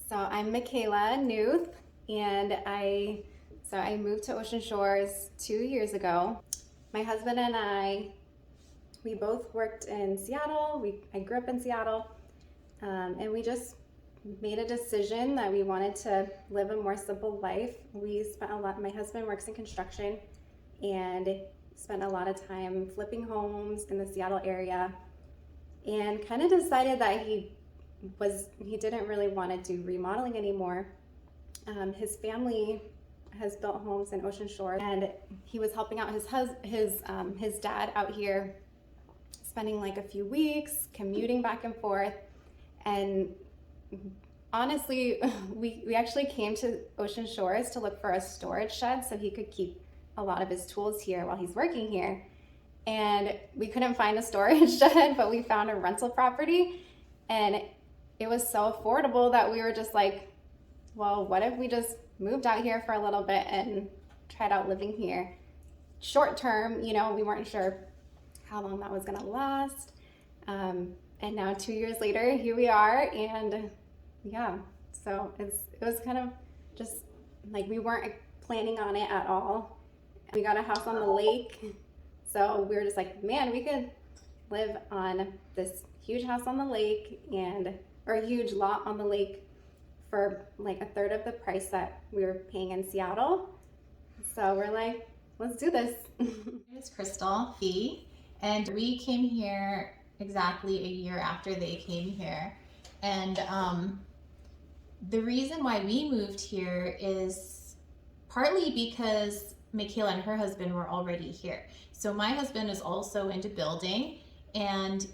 So I'm Michaela Newth, and I moved to Ocean Shores 2 years ago. My husband and we both worked in Seattle. I grew up in Seattle, and we just made a decision that we wanted to live a more simple life. We spent a lot. My husband works in construction, and spent a lot of time flipping homes in the Seattle area, and kind of decided that he didn't really want to do remodeling anymore. His family has built homes in Ocean Shore, and he was helping out his dad out here, spending like a few weeks commuting back and forth. And honestly, we actually came to Ocean Shores to look for a storage shed so he could keep a lot of his tools here while he's working here. And we couldn't find a storage shed, but we found a rental property, and it was so affordable that we were just like, well, what if we just moved out here for a little bit and tried out living here short term? We weren't sure how long that was gonna last. And now 2 years later, here we are, and yeah, so it was kind of just like we weren't planning on it at all. We got a house on the lake, so we were just like, man, we could live on this huge house on the lake or a huge lot on the lake for like a third of the price that we were paying in Seattle. So we're like, let's do this. It's Crystal Fee, and we came here exactly a year after they came here. And the reason why we moved here is partly because Michaela and her husband were already here. So my husband is also into building, and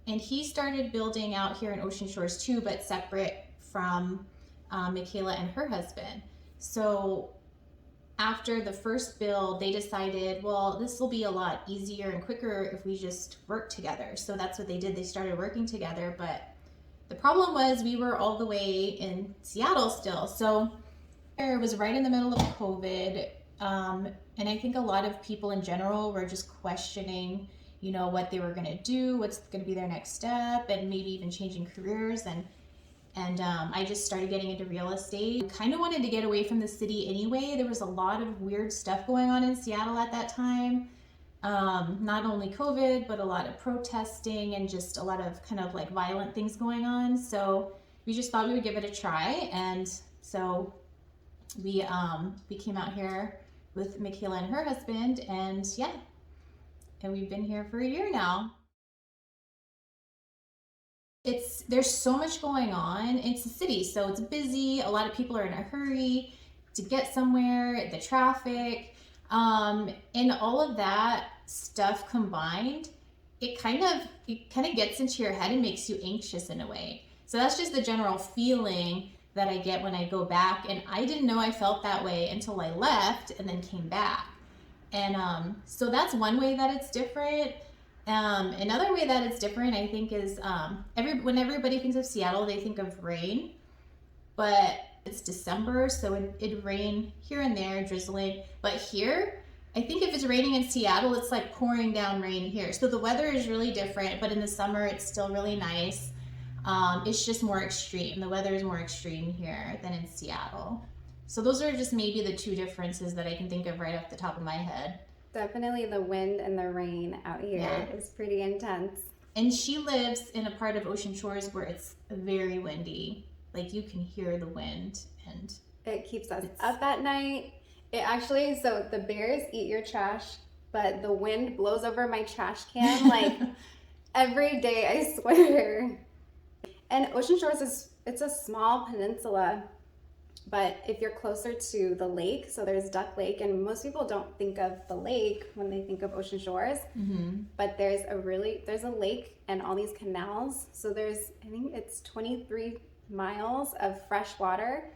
he started building out here in Ocean Shores too, but separate from Michaela and her husband. So after the first build, they decided, well, this will be a lot easier and quicker if we just work together. So that's what they did. They started working together, but the problem was we were all the way in Seattle still. So it was right in the middle of COVID. And I think a lot of people in general were just questioning, what they were gonna do, what's gonna be their next step, and maybe even changing careers. And I just started getting into real estate. Kind of wanted to get away from the city anyway. There was a lot of weird stuff going on in Seattle at that time. Not only COVID, but a lot of protesting and just a lot of kind of like violent things going on. So we just thought we would give it a try. And so we came out here with Michaela and her husband, and we've been here for a year now. There's so much going on. It's a city, so it's busy. A lot of people are in a hurry to get somewhere, the traffic, and all of that stuff combined, it kind of gets into your head and makes you anxious in a way. So that's just the general feeling that I get when I go back, and I didn't know I felt that way until I left and then came back. And so that's one way that it's different. Another way that it's different, I think, is when everybody thinks of Seattle, they think of rain, but it's December, so it'd rain here and there, drizzling. But here, I think if it's raining in Seattle, it's like pouring down rain here. So the weather is really different, but in the summer, it's still really nice. It's just more extreme. The weather is more extreme here than in Seattle. So those are just maybe the two differences that I can think of right off the top of my head. Definitely the wind and the rain out here is pretty intense. And she lives in a part of Ocean Shores where it's very windy. Like you can hear the wind, and it keeps us up at night. So the bears eat your trash, but the wind blows over my trash can like every day, I swear. And Ocean Shores it's a small peninsula, but if you're closer to the lake, so there's Duck Lake, and most people don't think of the lake when they think of Ocean Shores, but there's a lake and all these canals. So I think it's 23 miles of fresh water,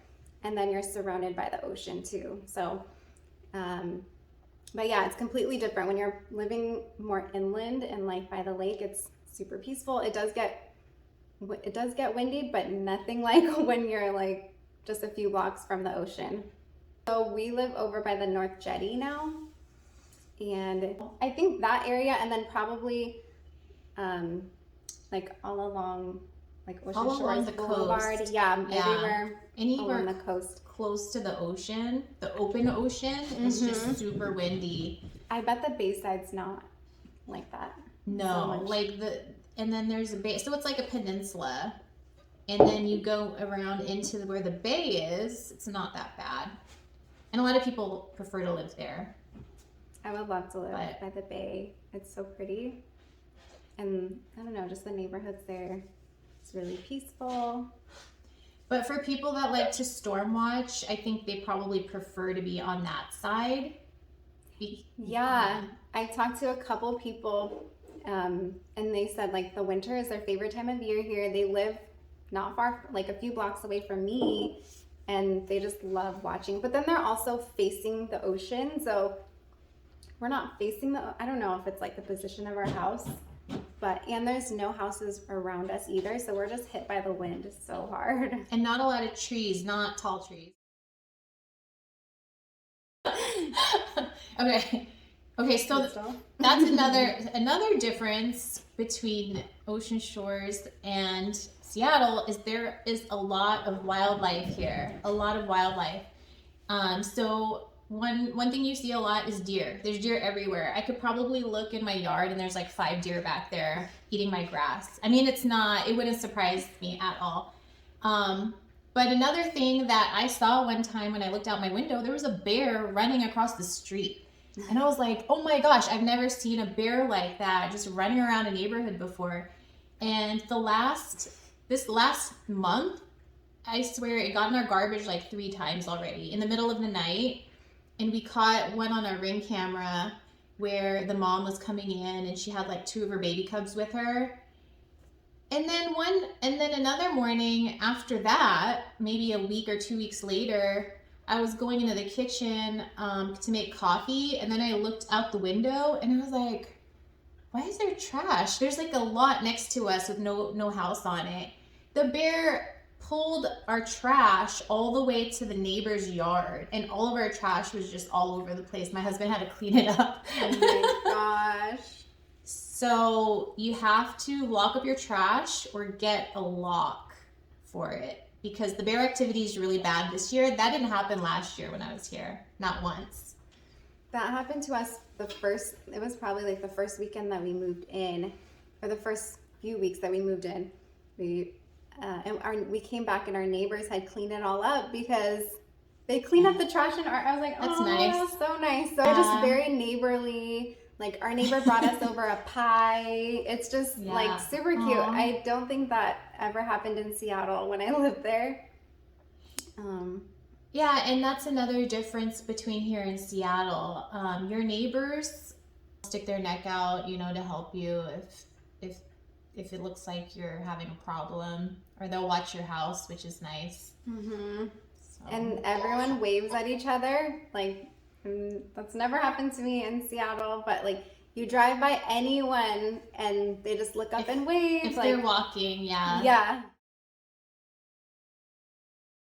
and then you're surrounded by the ocean too. So, but yeah, it's completely different when you're living more inland and like by the lake. It's super peaceful. It does get windy, but nothing like when you're like just a few blocks from the ocean. So we live over by the North Jetty now, and I think that area, and then probably like all along like Ocean all along Shores the Boulevard. coast. Yeah, Yeah. everywhere Anywhere along the coast. close to the ocean, the open ocean, it's just super windy. I bet the Bayside's not like that. No, like and then there's a bay, so it's like a peninsula, and then you go around into where the bay is. It's not that bad, and a lot of people prefer to live there. I would love to live by the bay. It's so pretty, and I don't know, just the neighborhoods there. It's really peaceful. But for people that like to storm watch, I think they probably prefer to be on that side. Yeah, I talked to a couple people, and they said like the winter is their favorite time of year here. They live not far, like a few blocks away from me, and they just love watching. But then they're also facing the ocean, so we're not facing I don't know if it's like the position of our house, and there's no houses around us either, so we're just hit by the wind so hard. And not a lot of trees, not tall trees. Okay, so that's another difference between Ocean Shores and Seattle is there is a lot of wildlife here, a lot of wildlife. So one thing you see a lot is deer. There's deer everywhere. I could probably look in my yard and there's like 5 deer back there eating my grass. I mean, it wouldn't surprise me at all. But another thing that I saw one time when I looked out my window, there was a bear running across the street. And I was like, oh my gosh, I've never seen a bear like that just running around a neighborhood before. And this last month, I swear it got in our garbage like 3 times already in the middle of the night. And we caught one on our Ring camera where the mom was coming in and she had like 2 of her baby cubs with her. And then another morning after that, maybe a week or 2 weeks later, I was going into the kitchen to make coffee, and then I looked out the window and I was like, why is there trash? There's like a lot next to us with no house on it. The bear pulled our trash all the way to the neighbor's yard, and all of our trash was just all over the place. My husband had to clean it up. Oh my gosh. So you have to lock up your trash or get a lock for it, because the bear activity is really bad this year. That didn't happen last year when I was here, not once. That happened to us it was probably like the first weekend that we moved in, or the first few weeks that we moved in. We came back and our neighbors had cleaned it all up because they cleaned up the trash, and I was like, that's oh, nice. That's so nice. So they're just very neighborly. Like our neighbor brought us over a pie. It's just like super cute. Aww. I don't think that ever happened in Seattle when I lived there. Yeah, and that's another difference between here and Seattle. Your neighbors stick their neck out, to help you if it looks like you're having a problem, or they'll watch your house, which is nice. Mm-hmm. So. And everyone waves at each other. Like, that's never happened to me in Seattle, but like you drive by anyone and they just look up and wave. If they're walking, yeah. Yeah.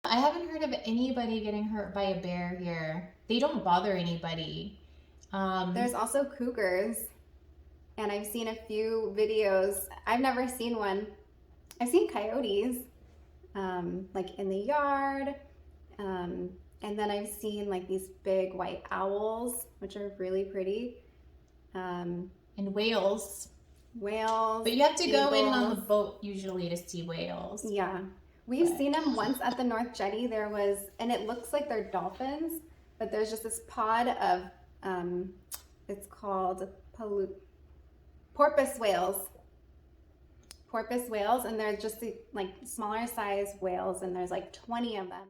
I haven't heard of anybody getting hurt by a bear here. They don't bother anybody. There's also cougars, and I've seen a few videos. I've never seen one. I've seen coyotes, like in the yard. And then I've seen like these big white owls, which are really pretty. And whales. Whales. But you have to go in on the boat usually to see whales. Yeah. We've seen them once at the North Jetty. And it looks like they're dolphins, but there's just this pod of, it's called porpoise whales. Porpoise whales, and they're just like smaller size whales, and there's like 20 of them.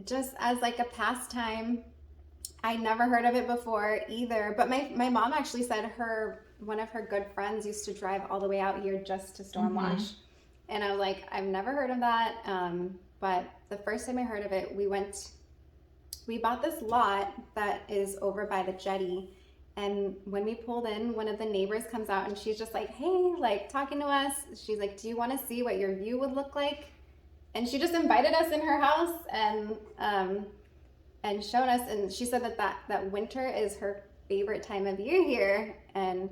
Just as like a pastime. I never heard of it before either, but my mom actually said one of her good friends used to drive all the way out here just to storm watch. And I was like, I've never heard of that. But the first time I heard of it, we bought this lot that is over by the jetty. And when we pulled in, one of the neighbors comes out and she's just like, hey, like talking to us. She's like, do you want to see what your view would look like? And she just invited us in her house and showed us. And she said that winter is her favorite time of year here. And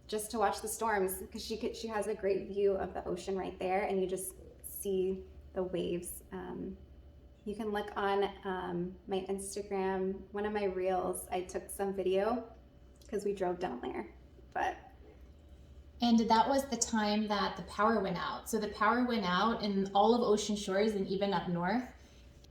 just to watch the storms, because she has a great view of the ocean right there, and you just see the waves. You can look on my Instagram, one of my reels, I took some video because we drove down there. And that was the time that the power went out. So the power went out in all of Ocean Shores and even up north.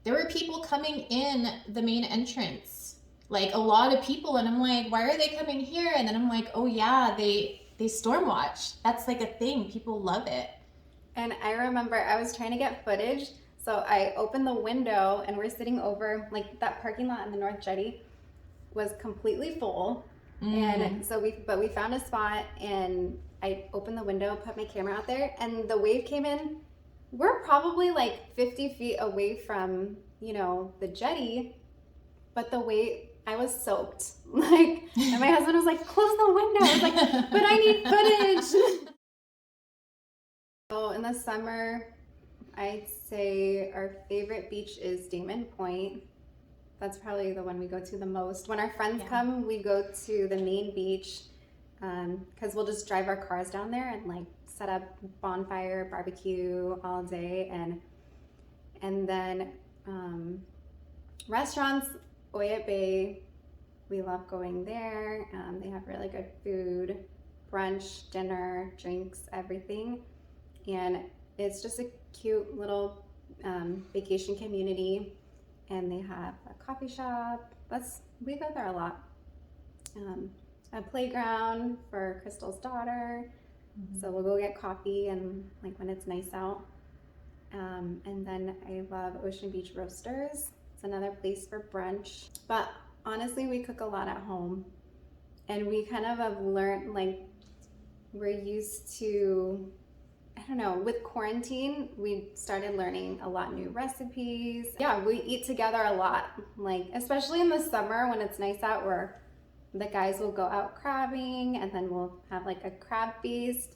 There were people coming in the main entrance, like a lot of people. And I'm like, why are they coming here? And then I'm like, oh yeah, they storm watch. That's like a thing. People love it. And I remember I was trying to get footage. So I opened the window and we're sitting over, like that parking lot in the North Jetty was completely full. And so we found a spot, and I opened the window, put my camera out there, and the wave came in. We're probably like 50 feet away from, the jetty, but the wave, I was soaked. Like, and my husband was like, close the window. I was like, but I need footage. So in the summer, I'd say our favorite beach is Damon Point. That's probably the one we go to the most. When our friends come, we go to the main beach, because we'll just drive our cars down there and like set up bonfire, barbecue all day, and then restaurants. Oya Bay, we love going there. They have really good food, brunch, dinner, drinks, everything, and it's just a cute little vacation community. And they have a coffee shop. We go there a lot. A playground for Crystal's daughter. So we'll go get coffee and like when it's nice out. And then I love Ocean Beach Roasters. It's another place for brunch. But honestly, we cook a lot at home. And we kind of have learned, like, we're used to, I don't know, with quarantine, we started learning a lot new recipes. Yeah, we eat together a lot, like especially in the summer when it's nice out, where the guys will go out crabbing, and then we'll have like a crab feast.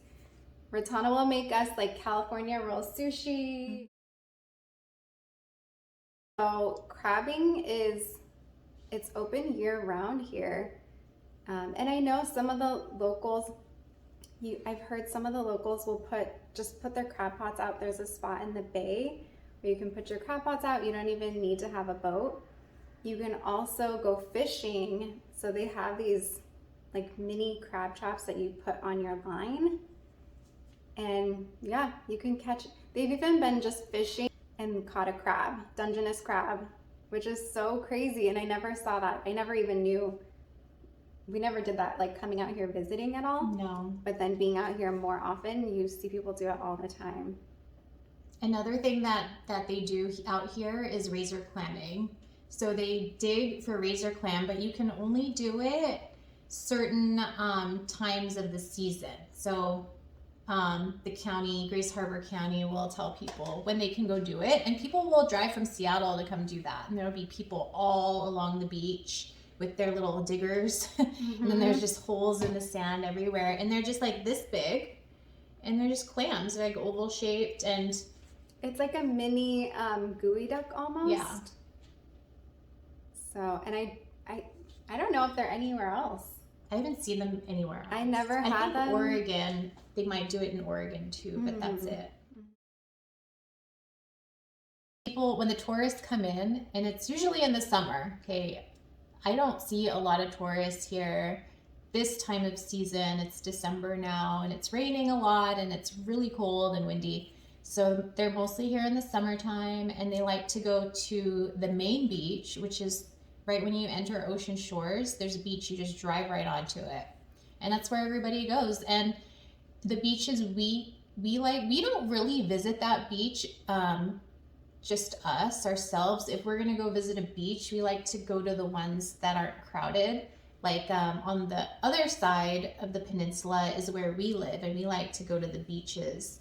Ratana will make us like California roll sushi. So crabbing it's open year round here. And I know some of the locals, I've heard some of the locals will put their crab pots out. There's a spot in the bay where you can put your crab pots out. You don't even need to have a boat. You can also go fishing. So they have these like mini crab traps that you put on your line. And yeah, you can catch, they've even been just fishing and caught a crab, Dungeness crab, which is so crazy. And I never saw that. I never even knew. We never did that, like coming out here visiting at all. No. But then being out here more often, you see people do it all the time. Another thing that they do out here is razor clamming. So they dig for razor clam, but you can only do it certain times of the season. So the county, Grace Harbor County, will tell people when they can go do it. And people will drive from Seattle to come do that. And there'll be people all along the beach with their little diggers. And then there's just holes in the sand everywhere, and they're just like this big, and they're just clams, like oval shaped, and it's like a mini gooey duck almost. Yeah. So, and I don't know if they're anywhere else. I haven't seen them anywhere else. I never had them. Oregon, they might do it in Oregon too, but that's it. People, when the tourists come in, and it's usually in the summer, okay, I don't see a lot of tourists here this time of season. It's December now, and it's raining a lot, and it's really cold and windy. So they're mostly here in the summertime, and they like to go to the main beach, which is right when you enter Ocean Shores. There's a beach, you just drive right onto it. And that's where everybody goes. And the beaches we don't really visit that beach, just us, ourselves. If we're gonna go visit a beach, we like to go to the ones that aren't crowded. Like on the other side of the peninsula is where we live, and we like to go to the beaches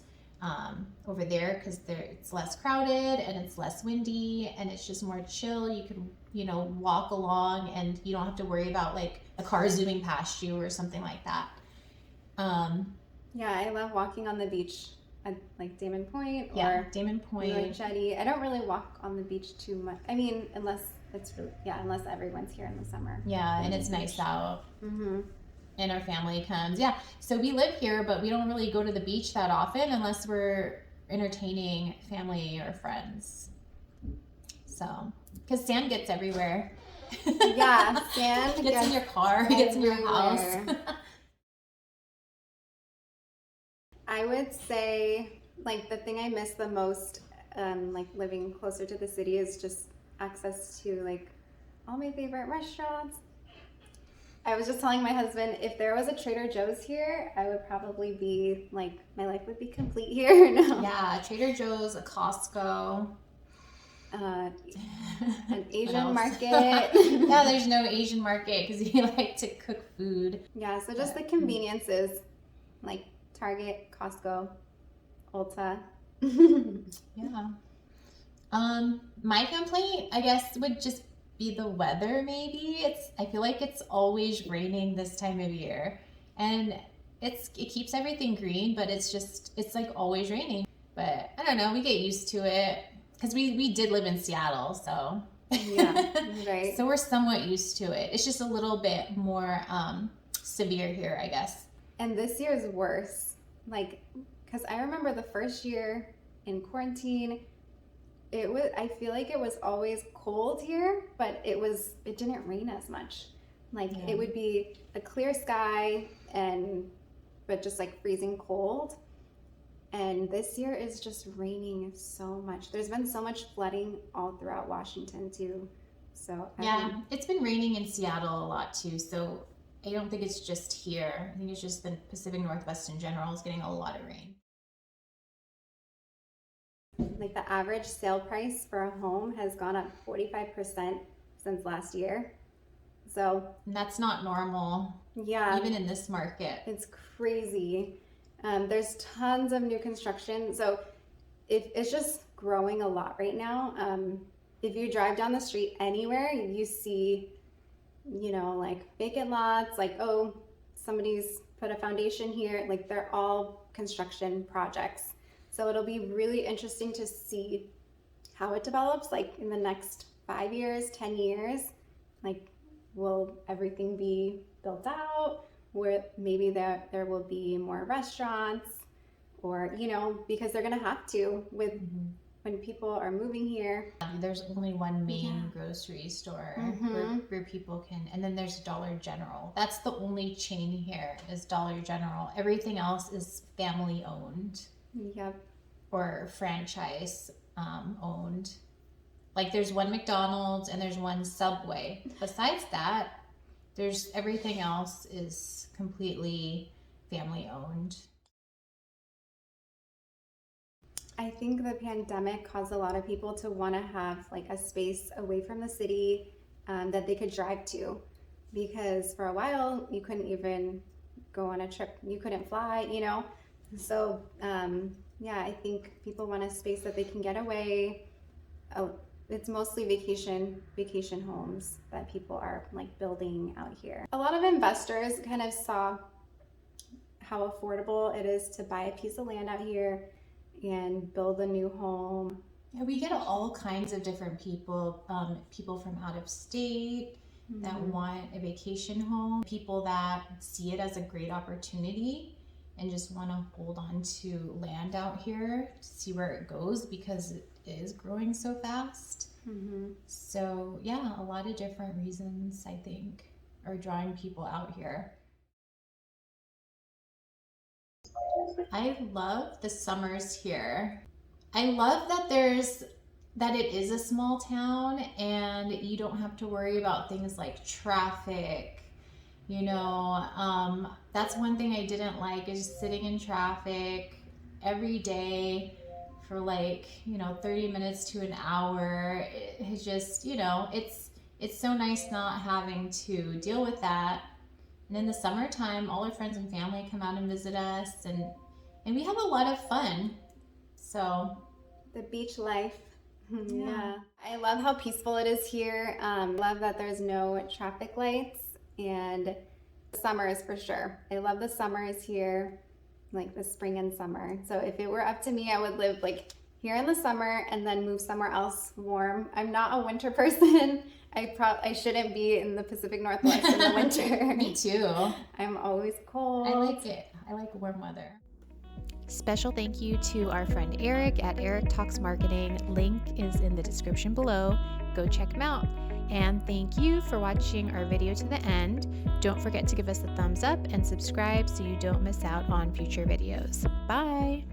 over there because it's less crowded and it's less windy and it's just more chill. You can, walk along and you don't have to worry about like a car zooming past you or something like that. Yeah, I love walking on the beach at like Damon Point or Damon Point. Jetty. I don't really walk on the beach too much. I mean, unless everyone's here in the summer. Yeah, and it's nice out. and our family comes. Yeah, so we live here, but we don't really go to the beach that often unless we're entertaining family or friends. So, because sand gets everywhere. Yeah, sand gets in your car, gets in your house. I would say, like, the thing I miss the most, like living closer to the city, is just access to like all my favorite restaurants. I was just telling my husband, if there was a Trader Joe's here, I would probably be like, my life would be complete here. No. Yeah, Trader Joe's, a Costco. An Asian market. Yeah, there's no Asian market because you like to cook food. Yeah, so just the conveniences, like Target, Costco, Ulta. Yeah. My complaint, I guess, would just be the weather. Maybe I feel like it's always raining this time of year, and it keeps everything green, but it's like always raining. But I don't know, we get used to it because we did live in Seattle, so yeah, right. So we're somewhat used to it. It's just a little bit more severe here, I guess. And this year is worse, like, because I remember the first year in quarantine, I feel like it was always cold here, but it didn't rain as much. Like, Yeah. It would be a clear sky but just like freezing cold. And this year is just raining so much. There's been so much flooding all throughout Washington too. So yeah, it's been raining in Seattle a lot too. So I don't think it's just here. I think it's just the Pacific Northwest in general is getting a lot of rain. Like the average sale price for a home has gone up 45% since last year. So and that's not normal. Yeah, even in this market, it's crazy. There's tons of new construction, so it's just growing a lot right now. If you drive down the street anywhere, you see, like vacant lots, like, oh, somebody's put a foundation here. Like, they're all construction projects. So it'll be really interesting to see how it develops, like in the next 5 years, 10 years. Like, will everything be built out? Where maybe there will be more restaurants, or because they're gonna have to with when people are moving here. There's only one main grocery store where people can, and then there's Dollar General. That's the only chain here is Dollar General. Everything else is family owned. Yep. Or franchise owned. Like there's one McDonald's and there's one Subway. Besides that, there's everything else is completely family owned. I think the pandemic caused a lot of people to want to have like a space away from the city that they could drive to, because for a while you couldn't even go on a trip, you couldn't fly, So yeah, I think people want a space that they can get away. Oh, it's mostly vacation homes that people are like building out here. A lot of investors kind of saw how affordable it is to buy a piece of land out here and build a new home. Yeah, we get all kinds of different people, people from out of state that want a vacation home, people that see it as a great opportunity and just want to hold on to land out here to see where it goes because it is growing so fast. So yeah, a lot of different reasons I think are drawing people out here. I love the summers here. I love that it is a small town and you don't have to worry about things like traffic. That's one thing I didn't like, is sitting in traffic every day for 30 minutes to an hour. It's just, it's so nice not having to deal with that. And in the summertime, all our friends and family come out and visit us, and we have a lot of fun. So the beach life. Yeah. I love how peaceful it is here. Love that there's no traffic lights, and summers for sure. I love the summers here, like the spring and summer. So if it were up to me, I would live like here in the summer and then move somewhere else warm. I'm not a winter person. I shouldn't be in the Pacific Northwest in the winter. Me too. I'm always cold. I like it. I like warm weather. Special thank you to our friend Eric at Eric Talks Marketing. Link is in the description below. Go check him out. And thank you for watching our video to the end. Don't forget to give us a thumbs up and subscribe so you don't miss out on future videos. Bye!